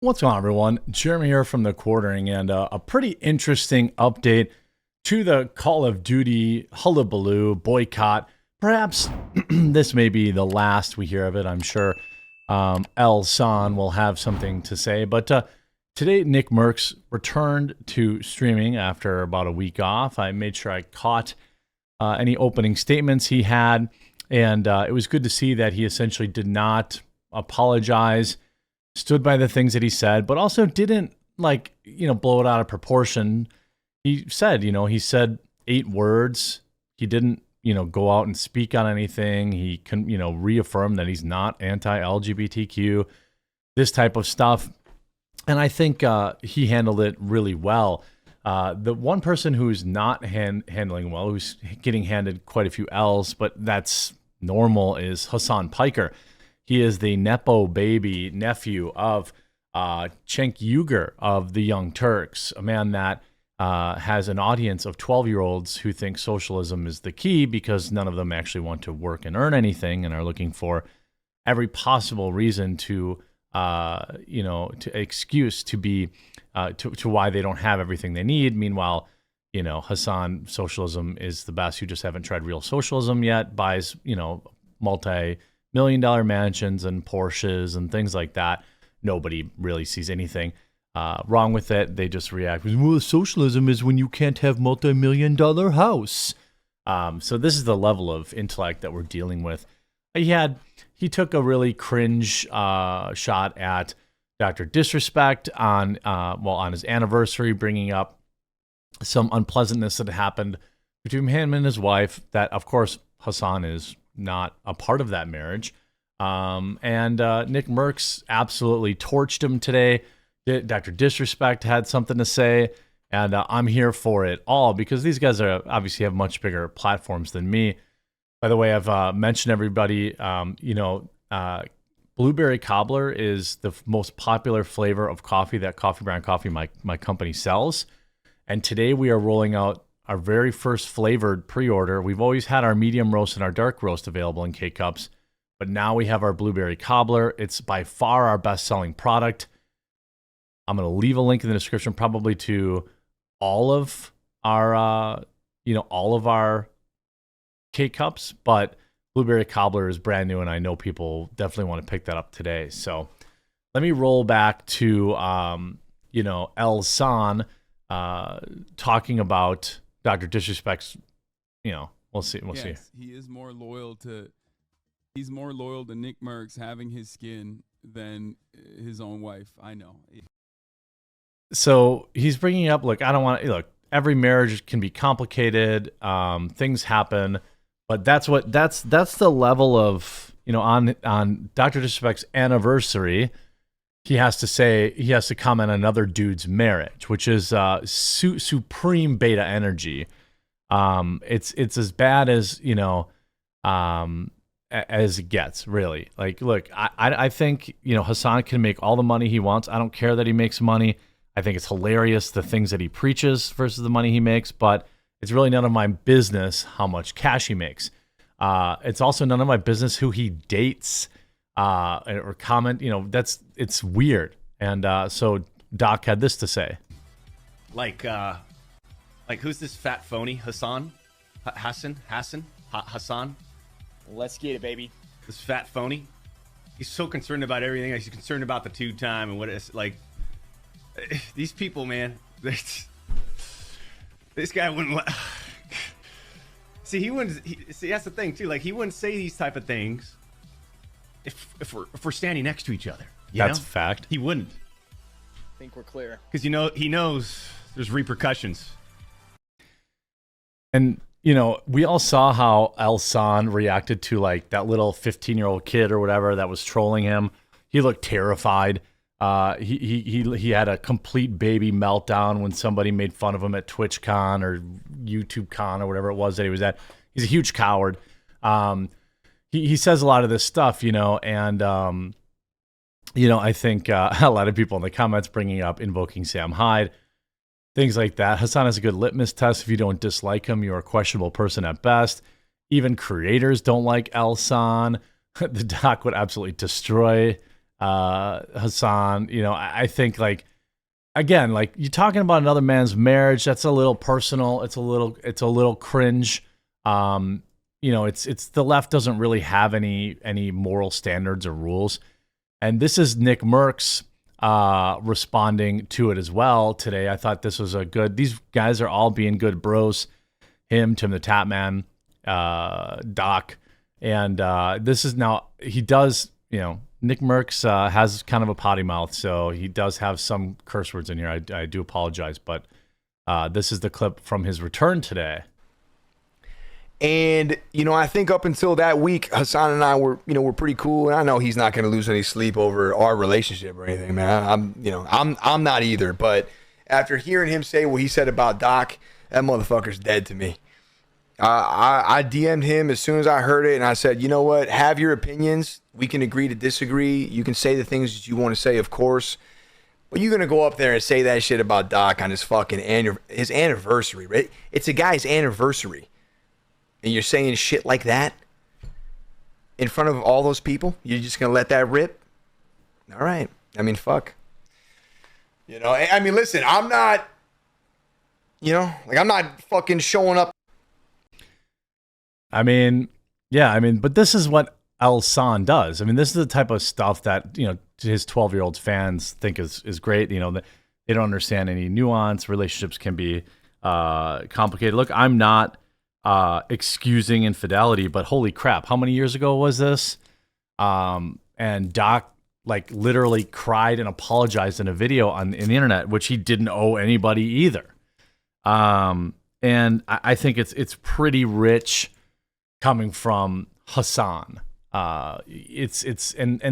What's going on, everyone? Jeremy here from the Quartering, and a pretty interesting update to the Call of Duty hullabaloo boycott. Perhaps this may be the last we hear of it. I'm sure Hasan will have something to say. But today, NickMercs returned to streaming after about a week off. I made sure I caught any opening statements he had, and it was good to see that he essentially did not apologize, stood by the things that he said, but also didn't blow it out of proportion. He said 8 words. He didn't, go out and speak on anything. He can, reaffirm that he's not anti-LGBTQ, this type of stuff. And I think he handled it really well. The one person who's not handling well, who's getting handed quite a few L's, but that's normal, is Hasan Piker. He is the Nepo baby nephew of Cenk Uygur of the Young Turks, a man that has an audience of 12-year-olds who think socialism is the key because none of them actually want to work and earn anything and are looking for every possible reason to excuse to be to why they don't have everything they need. Meanwhile, Hasan, socialism is the best. You just haven't tried real socialism yet. Buys multi-million-dollar mansions and Porsches and things like that. Nobody really sees anything wrong with it. They just react, well, socialism is when you can't have multi-million-dollar house. So this is the level of intellect that we're dealing with. He took a really cringe shot at Dr. Disrespect on his anniversary, bringing up some unpleasantness that happened between him and his wife. That, of course, Hasan is not a part of that marriage. And NickMercs absolutely torched him today. Dr. Disrespect had something to say, and I'm here for it all because these guys obviously have much bigger platforms than me. By the way, I've mentioned everybody, blueberry cobbler is the most popular flavor of coffee that Coffee Brand Coffee, my company, sells. And today we are rolling out our very first flavored pre-order. We've always had our medium roast and our dark roast available in K-Cups, but now we have our blueberry cobbler. It's by far our best-selling product. I'm going to leave a link in the description probably to all of our K-Cups, but blueberry cobbler is brand new, and I know people definitely want to pick that up today. So let me roll back to Hasan talking about Dr. Disrespect's. We'll see. He is more loyal to. He's more loyal to NickMercs having his skin than his own wife. I know. So he's bringing up, every marriage can be complicated. Things happen. But that's the level of, on Dr. Disrespect's anniversary, he has to comment on another dude's marriage, which is supreme beta energy. It's as bad as, as it gets, really. Look, I think, Hasan can make all the money he wants. I don't care that he makes money. I think it's hilarious, the things that he preaches versus the money he makes, but it's really none of my business how much cash he makes. It's also none of my business who he dates or comment. It's weird. And so Doc had this to say. Who's this fat phony? Hasan? Hasan? Let's get it, baby. This fat phony? He's so concerned about everything. He's concerned about the 2-time and what it's like. These people, man. This guy wouldn't. See, he wouldn't. See, that's the thing too. He wouldn't say these type of things if we're standing next to each other. That's a fact. He wouldn't. I think we're clear. Because he knows there's repercussions. And we all saw how Hasan reacted to that little 15-year-old kid or whatever that was trolling him. He looked terrified. He had a complete baby meltdown when somebody made fun of him at TwitchCon or YouTubeCon or whatever it was that he was at. He's a huge coward. He says a lot of this stuff, and I think a lot of people in the comments bringing up invoking Sam Hyde, things like that. Hasan has a good litmus test. If you don't dislike him, you're a questionable person at best. Even creators don't like Hasan. The doc would absolutely destroy Hasan. You know, I think like, again, like you're talking about another man's marriage. That's a little personal. It's a little cringe. You know, it's the left doesn't really have any moral standards or rules. And this is NickMercs responding to it as well today. I thought this was these guys are all being good bros. Him, Tim the Tapman, Doc. And this is now, he does, you know, NickMercs has kind of a potty mouth, so he does have some curse words in here. I do apologize, but this is the clip from his return today. And, you know, I think up until that week, Hasan and I were, you know, we're pretty cool. And I know he's not going to lose any sleep over our relationship or anything, man. I'm not either. But after hearing him say what he said about Doc, that motherfucker's dead to me. I DM'd him as soon as I heard it, and I said, you know what? Have your opinions. We can agree to disagree. You can say the things that you want to say, of course. But you're going to go up there and say that shit about Doc on his fucking his anniversary, right? It's a guy's anniversary. And you're saying shit like that in front of all those people? You're just going to let that rip? All right. I mean, fuck. You know, I mean, listen, I'm not, you know, like I'm not fucking showing up. I mean, yeah, I mean, but this is what Hasan does. I mean, this is the type of stuff that, you know, his 12-year-old fans think is great. You know, they don't understand any nuance. Relationships can be complicated. Look, I'm not excusing infidelity, but holy crap, how many years ago was this? And Doc like literally cried and apologized in a video in the internet, which he didn't owe anybody either. And I think it's pretty rich coming from Hasan. And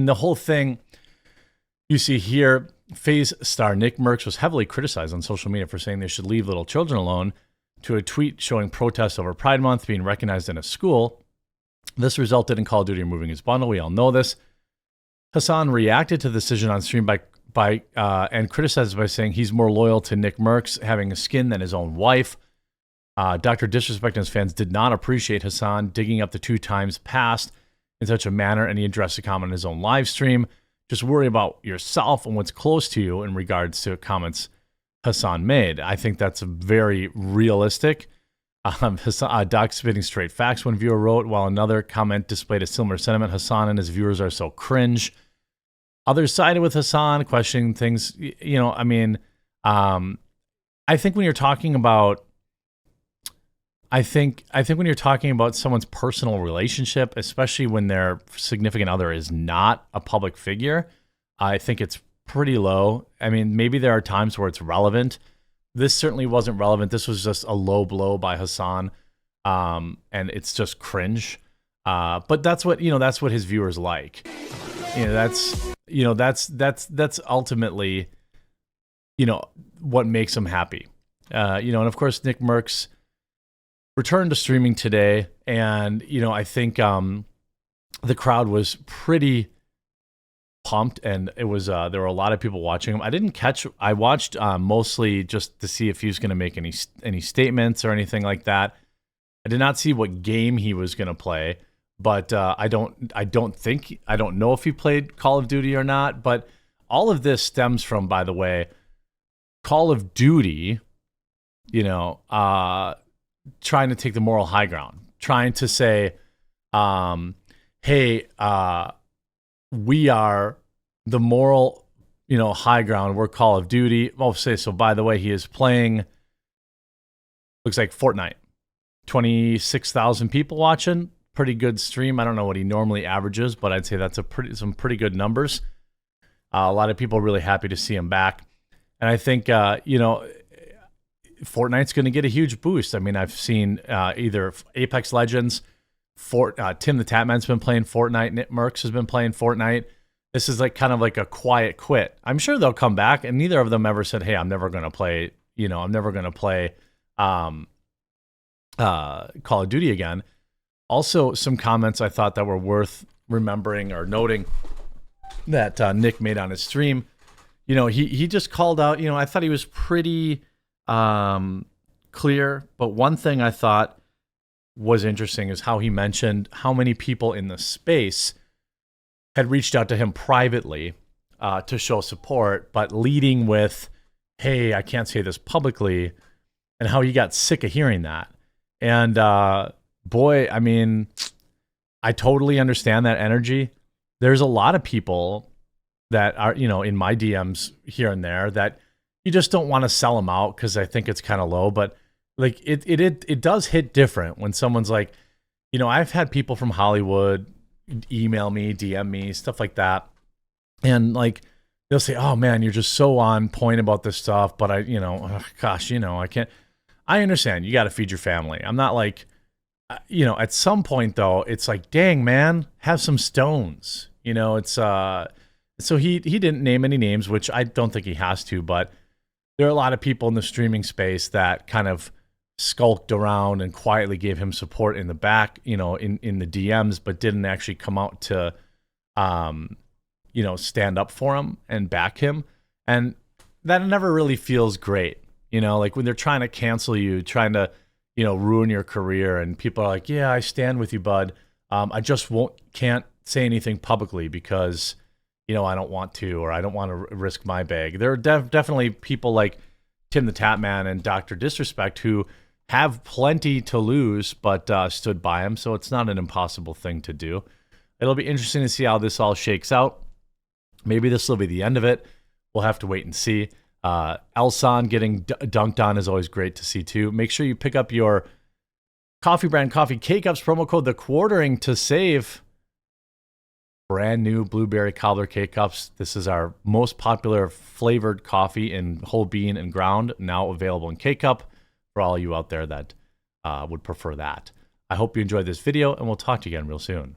the whole thing you see here, Phase star NickMercs was heavily criticized on social media for saying they should leave little children alone, to a tweet showing protests over Pride Month being recognized in a school. This resulted in Call of Duty removing his bundle. We all know this. Hasan reacted to the decision on stream by and criticized by saying he's more loyal to NickMercs having a skin than his own wife. Dr. Disrespect and his fans did not appreciate Hasan digging up the 2 times past in such a manner, and he addressed the comment on his own live stream. Just worry about yourself and what's close to you in regards to comments Hasan made. I think that's very realistic. Doc spitting straight facts, one viewer wrote, while another comment displayed a similar sentiment. Hasan and his viewers are so cringe. Others sided with Hasan, questioning things. You know, I mean, I think when you're talking about, I think when you're talking about someone's personal relationship, especially when their significant other is not a public figure, I think it's pretty low. I mean, maybe there are times where it's relevant. This certainly wasn't relevant. This was just a low blow by Hasan, and it's just cringe. But that's what his viewers like. That's ultimately, what makes him happy. And of course, NickMercs returned to streaming today, and I think the crowd was pretty pumped, and it was there were a lot of people watching him. I watched mostly just to see if he was going to make any statements or anything like that. I did not see what game he was going to play, but I don't know if he played Call of Duty or not. But all of this stems from, by the way, Call of Duty, trying to take the moral high ground, trying to say, hey, we are the moral, high ground. We're Call of Duty. I'll say, so by the way, he is playing, looks like Fortnite. 26,000 people watching. Pretty good stream. I don't know what he normally averages, but I'd say that's some pretty good numbers. A lot of people are really happy to see him back. And I think, Fortnite's going to get a huge boost. I mean, I've seen either Apex Legends, Tim the Tapman's been playing Fortnite, NickMercs has been playing Fortnite. This is kind of like a quiet quit. I'm sure they'll come back, and neither of them ever said, hey, I'm never going to play, Call of Duty again. Also, some comments I thought that were worth remembering or noting that Nick made on his stream. He just called out, I thought he was pretty clear, but one thing I thought was interesting is how he mentioned how many people in the space had reached out to him privately to show support, but leading with, hey, I can't say this publicly, and how he got sick of hearing that. And boy, I mean, I totally understand that energy. There's a lot of people that are, you know, in my DMs here and there that you just don't want to sell them out because I think it's kind of low. But like it does hit different when someone's like, you know, I've had people from Hollywood email me, DM me, stuff like that. And like, they'll say, oh man, you're just so on point about this stuff. But I, you know, gosh, you know, I can't, I understand you got to feed your family. I'm not like, you know, at some point though, it's like, dang man, have some stones, you know, it's, so he didn't name any names, which I don't think he has to, but there are a lot of people in the streaming space that kind of skulked around and quietly gave him support in the back, you know, in the DMs, but didn't actually come out to, you know, stand up for him and back him. And that never really feels great, you know, like when they're trying to cancel you, trying to, you know, ruin your career, and people are like, yeah, I stand with you, bud. I just can't say anything publicly because, you know, I don't want to, or I don't want to risk my bag. There are definitely people like Tim the Tatman and Dr. Disrespect who have plenty to lose, but stood by him. So it's not an impossible thing to do. It'll be interesting to see how this all shakes out. Maybe this will be the end of it. We'll have to wait and see. Hasan getting dunked on is always great to see too. Make sure you pick up your Coffee Brand Coffee K-Cups promo code TheQuartering to save. Brand new blueberry cobbler K-Cups. This is our most popular flavored coffee in whole bean and ground, now available in K-Cup for all you out there that would prefer that. I hope you enjoyed this video, and we'll talk to you again real soon.